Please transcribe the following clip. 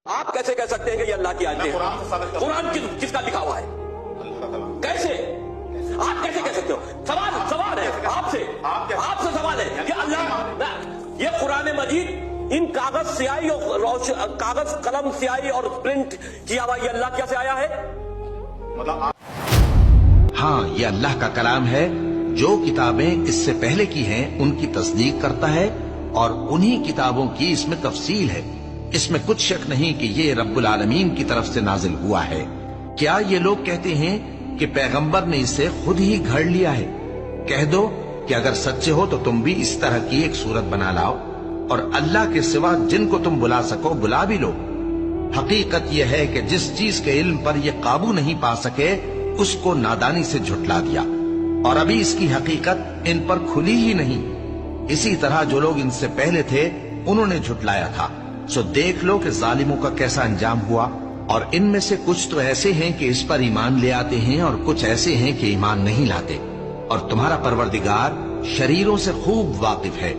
आप कैसे कह सकते हैं कि ये अल्लाह की आयतें हैं? कुरान किसका लिखा हुआ है? कैसे आप कैसे कह सकते हो? सवाल है आपसे सवाल है कि अल्लाह, ये कुरान मजीद इन कागज स्याही और कागज कलम स्याही और प्रिंट किया हुआ ये अल्लाह क्या से आया है? हाँ, ये अल्लाह का कलाम है। जो किताबें इससे पहले की हैं उनकी तस्दीक करता है और उन्हीं किताबों की इसमें तफसील है। इसमें कुछ शक नहीं कि ये रब्बुल आलमीन की तरफ से नाजिल हुआ है। क्या ये लोग कहते हैं कि पैगंबर ने इसे खुद ही घड़ लिया है? कह दो कि अगर सच्चे हो तो तुम भी इस तरह की एक सूरत बना लाओ और अल्लाह के सिवा जिनको तुम बुला सको बुला भी लो। हकीकत यह है कि जिस चीज के इल्म पर ये काबू नहीं पा सके उसको नादानी से झुटला दिया और अभी इसकी हकीकत इन पर खुली ही नहीं। इसी तरह जो लोग इनसे पहले थे उन्होंने झुटलाया था। सो देख लो कि जालिमों का कैसा अंजाम हुआ। और इनमें से कुछ तो ऐसे हैं कि इस पर ईमान ले आते हैं और कुछ ऐसे हैं कि ईमान नहीं लाते। और तुम्हारा परवरदिगार शरीरों से खूब वाकिफ है।